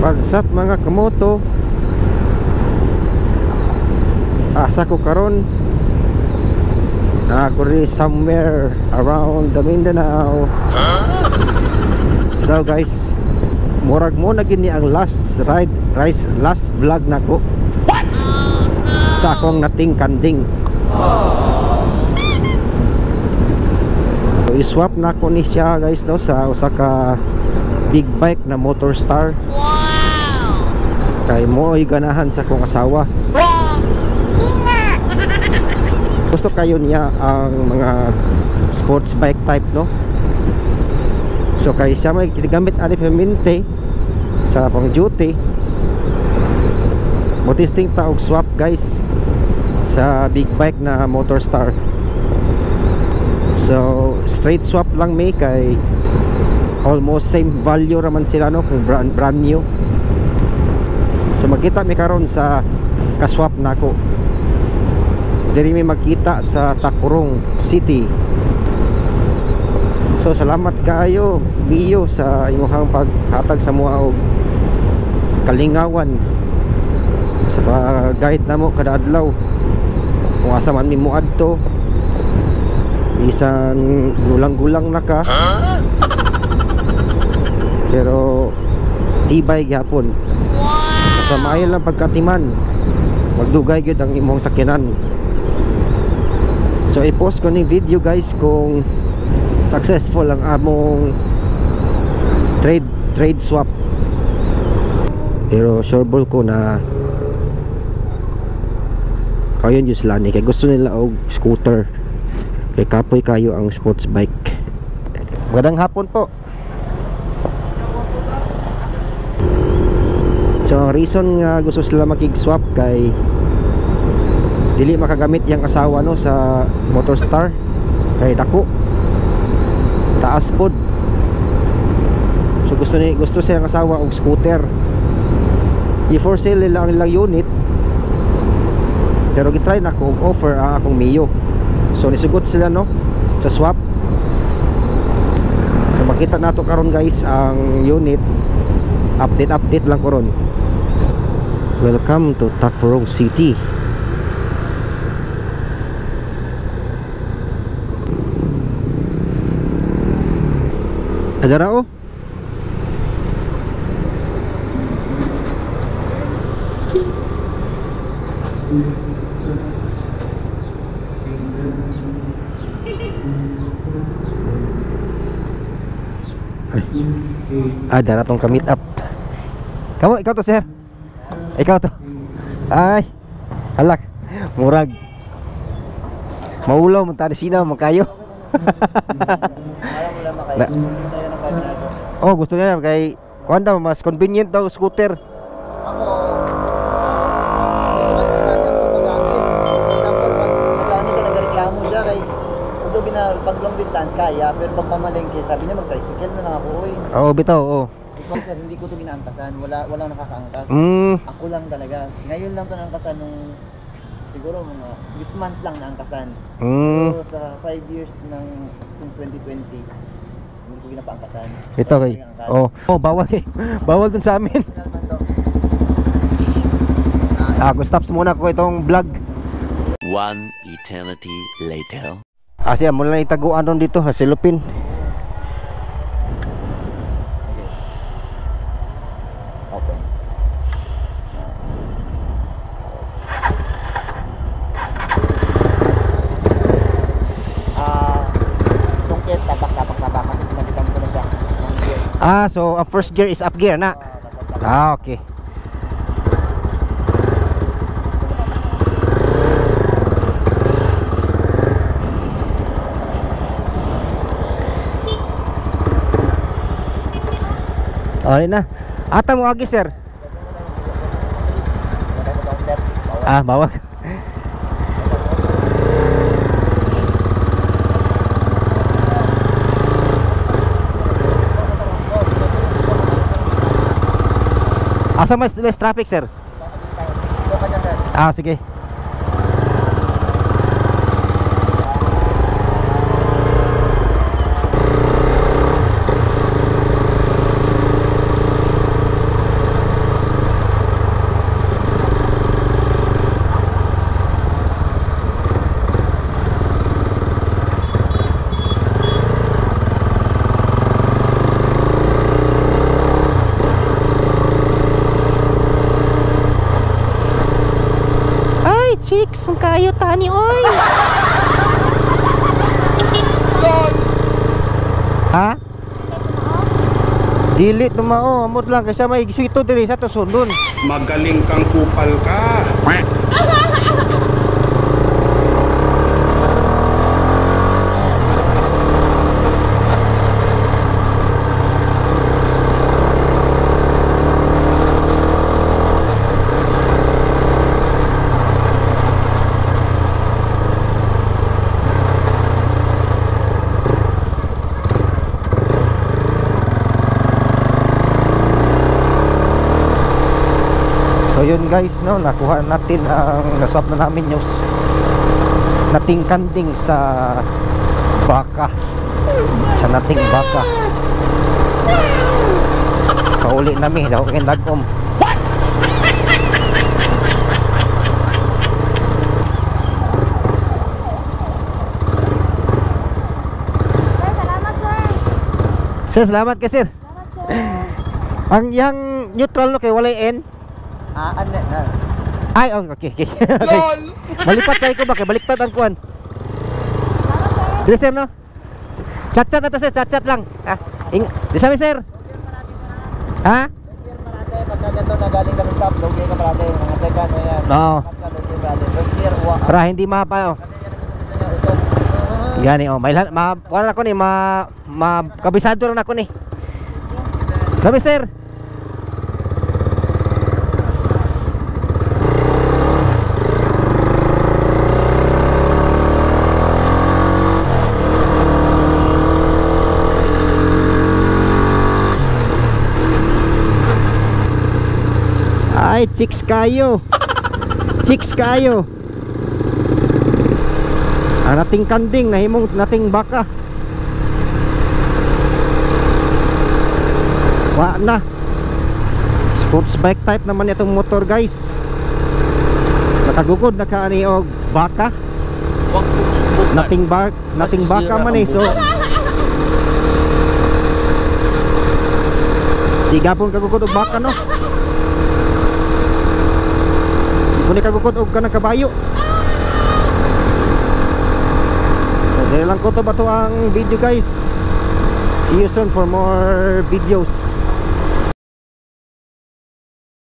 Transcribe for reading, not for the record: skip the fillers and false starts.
What's up mga kamoto? Asa ko karon? Ako rin somewhere around the Mindanao. So guys, murag mo na gini ang last vlog nako. Sa akong nating kanding. So i-swap na ko ni siya guys no sa usa ka big bike na Motorstar. Wow! Kay mo ay ganahan sa akong asawa. Gusto kayo niya ang mga sports bike type no. So kay siya may gamit ani permente sa pang duty. Motisting ta og swap guys sa big bike na Motorstar. So straight swap lang may kay almost same value raman sila no kung brand new. So magkita mi karon sa kaswap nako. Diri mi magkita sa Tacurong City. So salamat kaayo Mio sa imong paghatag sa mua og kalingawan sa pag-guide namo kada adlaw kung asa man mi moadto. Bisan gulang-gulang na ka pero tibay gyapon. Sa maayo lang pagkatiman magdugay gyud ang imong sakyanan. So i-post ko ni video guys kung successful ang among trade swap. Pero sure ball ko na kayo yun sila ni kay gusto nila og scooter. Kay kapoy kayo ang sports bike. Magandang hapon po. So ang reason nga gusto sila makig-swap kay dili makagamit yang asawa no sa Motorstar kay dako taas pod. So gusto siya ang asawa og scooter. I-for sale nila ang ilang unit pero gitry na ko og offer ang akong Mio. So nisugot sila no sa swap. So makita nato karon guys ang unit. Update lang ko ron. Welcome to Tacurong City. Adara oh. Dara tong ka-meet up. Kamu ikaw to sir. Ikaw to. Ay. Halak. Murag. Maulaw man tadi sina makayo. Na, oh gusto niya kay kuanda mas convenient daw scooter. Pag long distance kaya pero pag pamalengke sabi niya mag-tricycle na lang ako Oo bitaw oo. Ikaw sir hindi ko to ginaangkasan, walang nakakaangkas. Ako lang talaga. Ngayon lang to naangkasan nung siguro mga this month lang naangkasan. So sa 5 years ng since 2020 hindi ko ginapaangkasan. Ito kay. Oh bawal eh. Bawal dun sa amin. Ako stops muna ko itong vlog. One eternity later. Siya mula na itaguan ron dito sa silupin. Open. Sungkit, tabak kasi pinalitan ko na siya. So first gear is up gear na. Okay. Alin na. Ata mo agi sir. Bawag. Asa mas less traffic sir? Sige. chicks mong kayo tani oy. Ha? Dili tumao, amot lang kasi may sweeto diri sa to sundon. Magaling kang kupal ka. So yun guys, no, nakuha natin ang naswap na namin yung nating kanding sa baka, sa nating baka. Kauli namin daw kay nagom. Sir, salamat ka sir. Ang yang neutral no kay walay N. Ano na? Ay, oh, okay, okay. Okay. Malipat kayo ko ba? Kaya baliktad ang kuhan. Dili sir, no? Chat-chat na to sir, chat-chat lang. Di sabi sir. Ha? Logier parate, pagka ganito na galing kami stop, logier ka parate, mga second mo yan. Oo. Logier parate, logier, Para hindi mapa, oh. Gani, oh. Wala ako ni, kabisado rin ako ni. Sabi sir. Ay, chicks kayo. Chicks kayo. Ang nating kanding, nahimong nating baka. Wa na. Sports bike type naman itong motor guys. Nakagugod na kaani og baka. Huwag mong subukan. Nating baka man eh. So di gapon kagugod og baka no. Kung ikagukod og ka ng kabayo. So dahil lang ko to ba to ang video guys. See you soon for more videos.